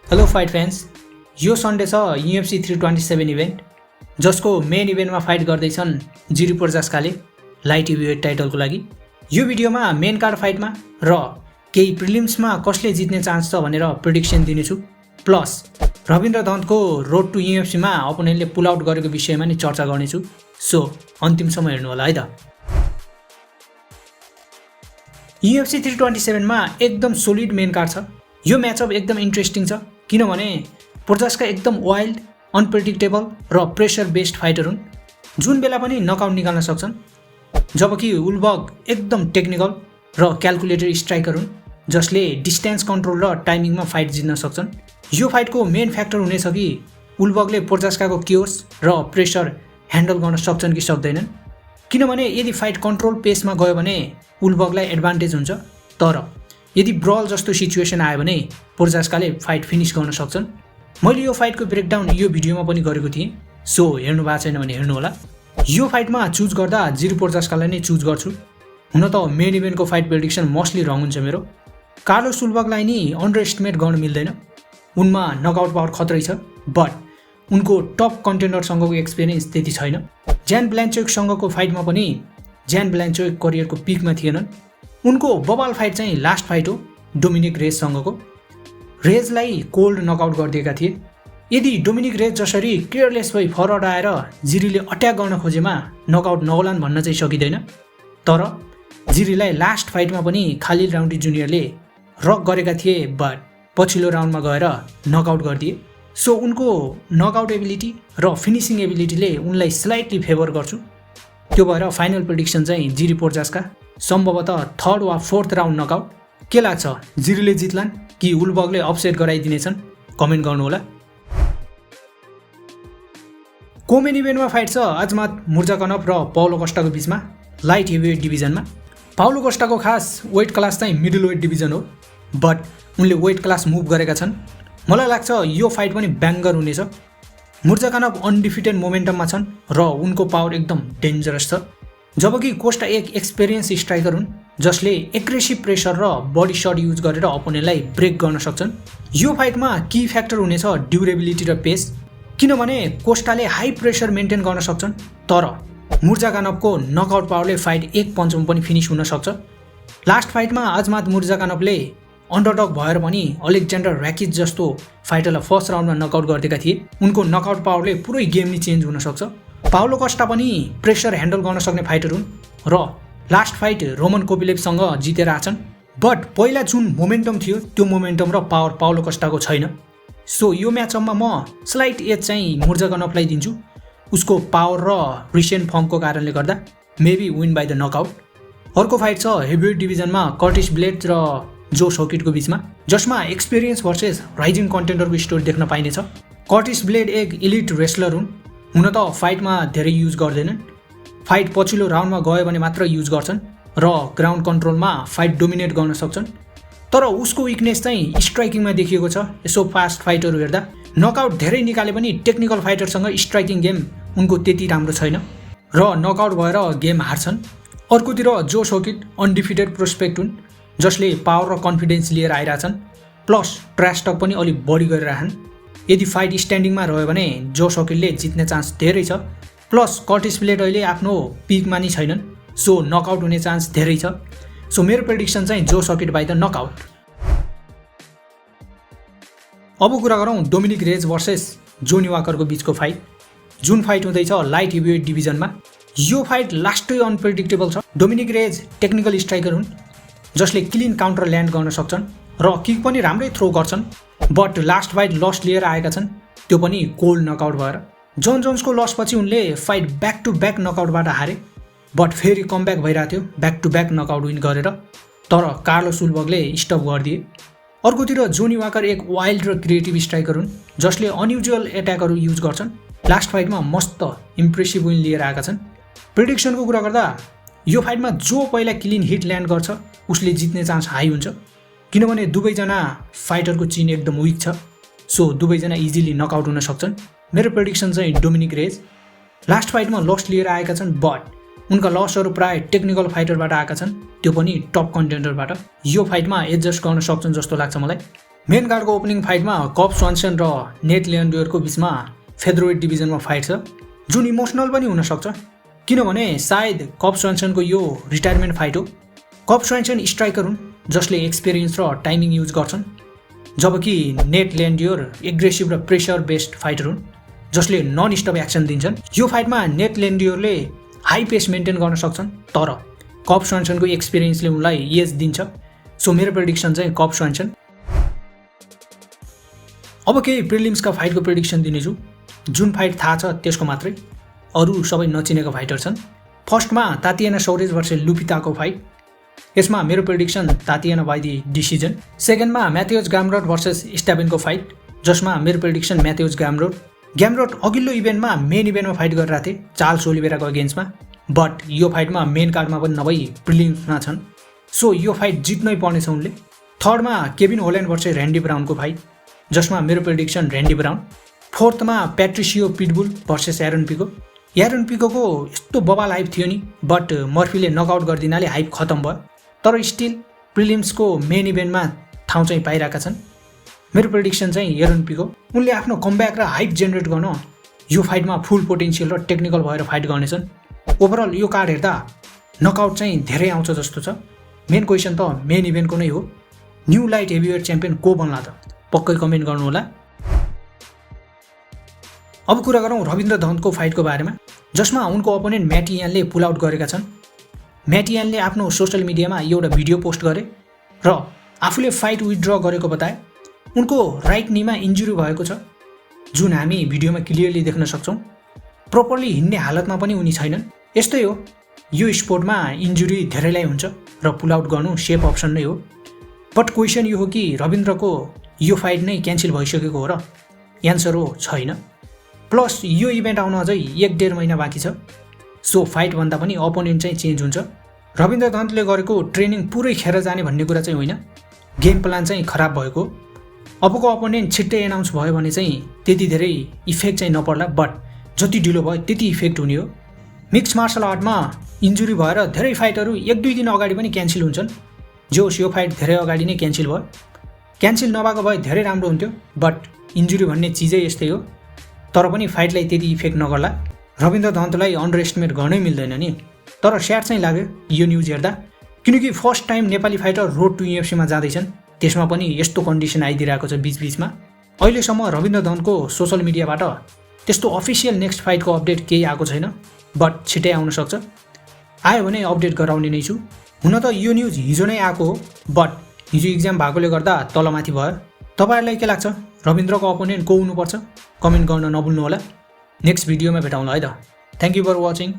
Hello fight fans, यो Sunday छ UFC 327 event, जसको मेन इभेन्टमा फाइट गर्दैछन् जिरी पोर्जास्काले लाइट हेभीवेट टाइटलको लागि। यो भिडियोमा मेन कार्ड फाइटमा र केही प्रिलिम्समा कसले जित्ने चान्स छ भनेर प्रेडिक्सन दिनेछु, प्लस रविन्द्र दन्तको रोड टु युएफसीमा अपोनेन्टले पुल आउट गरेको विषयमा नि चर्चा गर्नेछु। सो अन्तिमसम्म हेर्नु होला है त। UFC 327 मा एकदम सोलिड मेन कार्ड छ। यो म्याचअप एकदम इन्ट्रेस्टिङ छ किनभने पोर्जास्का एकदम वाइल्ड, अनप्रेडिक्टेबल र प्रेसर बेस्ड फाइटर हुन्, जुन बेला पनि नकआउट निकाल्न सक्छन्, जबकि उल्बर्ग एकदम टेक्निकल र क्यालकुलेटेड स्ट्राइकर हुन्, जसले डिस्टेन्स कन्ट्रोल र टाइमिङमा फाइट जित्न सक्छन्। यो फाइटको मेन फ्याक्टर हुनेछ कि उल्बर्गले पोर्जास्काको क्योस र प्रेसर ह्यान्डल गर्न सक्छन् कि सक्दैनन्, किनभने यदि फाइट कन्ट्रोल पेसमा गयो भने उल्बर्गलाई एडभान्टेज हुन्छ, तर यदि ब्रल जस्तो सिचुएसन आयो भने पोर्जास्काले फाइट फिनिस गर्न सक्छन्। मैले यो फाइटको ब्रेकडाउन यो भिडियोमा पनि गरेको थिएँ, सो हेर्नु भएको छैन भने हेर्नु होला। यो फाइटमा चुज गर्दा जिरी पोर्जास्कालाई नै चुज गर्छु। हुन त मेन इभेन्टको फाइट प्रेडिक्सन मोस्टली रङ हुन्छ मेरो। कार्लोस उल्बर्गलाई नि अन्डर एस्टिमेट गर्नु मिल्दैन। उनमा नकआउट पावर खत्रै छ, बट उनको टप कन्टेन्डरसँगको एक्सपिरियन्स त्यति छैन। ज्यान ब्ल्यान्चोइकसँगको फाइटमा पनि ज्यान ब्ल्यान्चोइक करियरको पिकमा थिएनन्। उनको बबाल फाइट चाहिँ लास्ट फाइट हो डोमिनिक रेजसँगको। रेजलाई कोल्ड नकआउट गरिदिएका थिए। यदि डोमिनिक रेज जसरी केयरलेस भई फरवर्ड आएर जिरीले अट्याक गर्न खोजेमा नकआउट नहोलान् भन्न चाहिँ सकिँदैन, तर जिरीलाई लास्ट फाइटमा पनि खालिद राउन्डी जुनियरले रक गरेका थिए, बट पछिल्लो राउन्डमा गएर नकआउट गरिदिए। सो उनको नकआउट एबिलिटी र फिनिसिङ एबिलिटीले उनलाई स्लाइटली फेभर गर्छु। त्यो भएर फाइनल प्रेडिक्सन चाहिँ जिरी पोर्जास्का, सम्भवतः थर्ड वा फोर्थ राउन्ड नकआउट। के लाग्छ, जिरीले जित्लान् कि उल्बर्गले अपसेट गराइदिनेछन्? कमेन्ट गर्नुहोला। कोमेन इभेन्टमा फाइट छ अजमात मुर्जाकनभ र पाउलो कोस्टाको बिचमा लाइट हेभीवेट डिभिजनमा। पाउलो कोस्टाको खास वेट क्लास चाहिँ मिडल वेट डिभिजन हो, बट उनले वेट क्लास मुभ गरेका छन्। मलाई लाग्छ यो फाइट पनि ब्याङ्गर हुनेछ। मुर्जाकनभ अनडिफिटेड मोमेन्टममा छन् र उनको पावर एकदम डेन्जरस छ, जबकि कोस्टा एक एक्सपिरियन्स स्ट्राइकर हुन् जसले एग्रेसिभ प्रेसर र बडी सट युज गरेर अपोनेन्टलाई ब्रेक गर्न सक्छन्। यो फाइटमा की फ्याक्टर हुनेछ ड्युरेबिलिटी र पेस, किनभने कोस्टाले हाई प्रेसर मेन्टेन गर्न सक्छन्, तर मुर्जाकनभको नकआउट पावरले फाइट एक पञ्चमा पनि फिनिस हुन सक्छ। लास्ट फाइटमा अजमात मुर्जाकनभले अन्डरडग भएर पनि अलेक्जेन्डर र्याकिज जस्तो फाइटरलाई फर्स्ट राउन्डमा नकआउट गरिदिएका थिए। उनको नकआउट पावरले पुरै गेम नै चेन्ज हुन सक्छ। पाउलो कोस्टा पनि प्रेसर ह्यान्डल गर्न सक्ने फाइटर हुन् र लास्ट फाइट रोमन कोपिलेभसँग जितेर आछन्, बट पहिला जुन मोमेन्टम थियो त्यो मोमेन्टम र पावर पाउलो कोस्टाको छैन। सो यो म्याचअपमा म स्लाइट एज चाहिँ मुर्जाकनभलाई दिन्छु। उसको पावर र रिसेन्ट फर्मको कारणले गर्दा maybe win by the knockout. अर्को फाइट छ हेभीवेट डिभिजनमा कर्टिस ब्लेड र जो सकिटको बिचमा, जसमा एक्सपिरियन्स भर्सेस राइजिङ कन्टेन्डरको स्टोरी देख्न पाइनेछ। कर्टिस ब्लेड एक इलिट रेसलर हुन्। हुन त फाइटमा धेरै युज गर्दैनन्, फाइट पछिल्लो राउन्डमा गयो भने मात्र युज गर्छन् र ग्राउन्ड कन्ट्रोलमा फाइट डोमिनेट गर्न सक्छन्, तर उसको विकनेस चाहिँ स्ट्राइकिङमा देखिएको छ। यसो फास्ट फाइटहरू हेर्दा नकआउट धेरै निकाले पनि टेक्निकल फाइटरसँग स्ट्राइकिङ गेम उनको त्यति राम्रो छैन र नकआउट भएर गेम हार्छन्। अर्कोतिर जो सकिट अनडिफिटेड प्रोस्पेक्ट हुन्, जसले पावर र कन्फिडेन्स लिएर आइरहेछन्, प्लस ट्र्यास टक पनि अलिक बढी गरिरहन्। यदि फाइट स्ट्यान्डिङमा रह्यो भने जो सकिटले जित्ने चान्स धेरै छ, प्लस कर्टिस ब्लेड अहिले आफ्नो पिकमा नि छैनन्, सो नकआउट हुने चान्स धेरै छ। सो मेरो प्रेडिक्सन चाहिँ जो सकिट बाई द नकआउट। अब कुरा गरौँ डोमिनिक रेज भर्सेस जोनी वाकरको बिचको फाइट, जुन फाइट हुँदैछ लाइट हेभीवेट डिभिजनमा। यो फाइट लास्टै अनप्रेडिक्टेबल छ। डोमिनिक रेज टेक्निकल स्ट्राइकर हुन् जसले क्लिन काउन्टर ल्यान्ड गर्न सक्छन् र किक पनि राम्रै थ्रो गर्छन्, बट लास्ट फाइट लस लिएर आएका छन्, त्यो पनि कोल्ड नकआउट भएर। जोन जोन्सको लसपछि उनले फाइट ब्याक टु ब्याक नकआउटबाट हारे, बट फेरि कमब्याक भइरहेको थियो back to back knockout win गरेर, तर कार्लोस उल्बर्गले स्टप गरिदिए। अर्कोतिर जोनी वाकर एक वाइल्ड र क्रिएटिभ स्ट्राइकर हुन् जसले अनयुजुअल एट्याकहरू युज गर्छन्। लास्ट फाइटमा मस्त इम्प्रेसिभ विन लिएर आएका छन्। प्रेडिक्सनको कुरा गर्दा यो फाइटमा जो पहिला क्लिन हिट ल्यान्ड गर्छ उसले जित्ने चान्स हाई हुन्छ, किनभने दुवैजना फाइटरको चिन एकदम विक छ, सो दुवैजना इजिली नकआउट हुन सक्छन्। मेरो प्रेडिक्सन चाहिँ डोमिनिक रेज। लास्ट फाइटमा लस लिएर आएका छन्, बट उनका लसहरू प्राय टेक्निकल फाइटरबाट आएका छन्, त्यो पनि टप कन्टेन्डरबाट। यो फाइटमा एडजस्ट गर्न सक्छन् जस्तो लाग्छ मलाई। मेन कार्डको ओपनिङ फाइटमा कब स्वान्सन र नेट लेन्डियरको बिचमा फेदरवेट डिभिजनमा फाइट छ, जुन इमोसनल पनि हुनसक्छ किनभने सायद कब स्वान्सनको यो रिटायरमेन्ट फाइट हो। कब स्वान्सन स्ट्राइकर हुन् जसले एक्सपिरियन्स र टाइमिङ युज गर्छन्, जबकि नेट लेन्डियर एग्रेसिभ र प्रेसर बेस्ड फाइटर हुन् जसले नन स्टप एक्सन दिन्छन्। यो फाइटमा नेट लेन्डियरले हाई पेस मेन्टेन गर्न सक्छन्, तर कब स्वान्सनको एक्सपिरियन्सले उनलाई एज दिन्छ। सो मेरो प्रेडिक्सन चाहिँ कब स्वान्सन। अब केही प्रिलिम्सका फाइटको प्रेडिक्सन दिनेछु। जुन फाइट थाहा छ त्यसको मात्रै, अरू सबै नचिनेको फाइटर छन्। फर्स्टमा तातियाना सौरेज भर्सेस लुपिताको फाइट, यसमा मेरो prediction Tatiana by the decision. सेकेन्डमा म्याथ्युज ग्यामरोट भर्सेस स्ट्याबिनको फाइट, जसमा मेरो प्रेडिक्सन म्याथ्युज ग्यामरोट। ग्यामरोट अघिल्लो इभेन्टमा मेन इभेन्टमा फाइट गरिरहेको थिए चार्ल्स ओलिभेराको अगेन्स्टमा, बट यो फाइटमा मेन कार्डमा पनि नभई प्रिलिम्समा छन्, सो यो फाइट जित्नै पर्नेछ उनले। थर्डमा केभिन होल्यान्ड भर्सेस ऱ्यान्डी ब्राउनको फाइट, जसमा मेरो प्रेडिक्सन ऱ्यान्डी ब्राउन। फोर्थमा Patricio Pitbull versus Aaron Pico. Aaron पिकोको यस्तो बबाल हाइप थियो नि, बट मर्फीले नकआउट गरिदिनाले हाइप खतम भयो, तर स्टिल प्रिलिम्सको मेन इभेन्टमा ठाउँ चाहिँ पाइरहेका छन्। मेरो प्रेडिक्सन चाहिँ एरोन पिको। उनले आफ्नो कमब्याक र हाइप जेनेरेट गर्न यो फाइटमा फुल पोटेन्सियल र टेक्निकल भएर फाइट गर्नेछन्। ओभरअल यो कार्ड हेर्दा नकआउट चाहिँ धेरै आउँछ जस्तो छ। मेन क्वेसन त मेन इभेन्टको नै हो, न्यू लाइट हेभीवेट च्याम्पियन को बन्ला त? पक्कै कमेन्ट गर्नु होला। अब कुरा गरौँ रविन्द्र धवनको फाइटको बारेमा, जसमा उनको अपोनेन्ट म्याट इयानले पुल आउट गरेका छन्। म्याट इयानले आफ्नो सोसियल मिडियामा एउटा भिडियो पोस्ट गरे र आफूले फाइट विथड्र गरेको बताए। उनको राइट नीमा इन्जुरी भएको छ, जुन हामी भिडियोमा क्लियरली देख्न सक्छौँ। प्रोपरली हिँड्ने हालतमा पनि उनी छैनन्। यस्तै हो, यो स्पोर्टमा इन्जुरी धेरैलाई हुन्छ र पुल आउट गर्नु सेफ अप्सन नै हो। बट क्वेसन यो हो कि रविन्द्रको यो फाइट नै क्यान्सल भइसकेको हो र? एन्सर हो छैन। प्लस यो इभेन्ट आउन अझै 1-1.5 महिना बाँकी छ, सो फाइटभन्दा पनि अपोनेन्ट चाहिँ चेन्ज हुन्छ। रविन्द्र धवनले गरेको ट्रेनिङ पुरै खेर जाने भन्ने कुरा चाहिँ होइन, गेम प्लान चाहिँ खराब भएको। अबको अपोनेन्ट छिट्टै एनाउन्स भयो भने चाहिँ त्यति धेरै इफेक्ट चाहिँ नपर्ला, बट जति ढिलो भयो त्यति इफेक्ट हुने हो। मिक्स मार्सल आर्टमा इन्जुरी भएर धेरै फाइटहरू 1-2 दिन अगाडि पनि क्यान्सल हुन्छन्। जे होस् यो फाइट धेरै अगाडि नै क्यान्सल भयो। क्यान्सल नभएको भए धेरै राम्रो हुन्थ्यो, बट इन्जुरी भन्ने चिजै यस्तै हो। तर पनि फाइटलाई त्यति इफेक्ट नगर्ला। रविन्द्र धवनलाई अन्डर एस्टिमेट गर्नै मिल्दैन नि। तर स्याड चाहिँ लाग्यो यो न्युज हेर्दा, किनकि first time Nepali fighter road to युएफसीमा जाँदैछन्, त्यसमा पनि यस्तो कन्डिसन आइदिरहेको छ बिचबिचमा। अहिलेसम्म रविन्द्र धवनको सोसल मिडियाबाट त्यस्तो अफिसियल नेक्स्ट फाइटको अपडेट केही आएको छैन, बट छिट्टै आउन सक्छ। आयो भने अपडेट गराउने नै छु। हुन त यो न्युज हिजो नै आएको हो, बट हिजो इक्जाम भएकोले गर्दा तलमाथि भयो। तपाईँहरूलाई के लाग्छ, रविन्द्रको अपोनेन्ट को हुनुपर्छ? कमेन्ट गर्न नभुल्नु होला। नेक्स्ट भिडियोमा भेटौँला है त। Thank you for watching.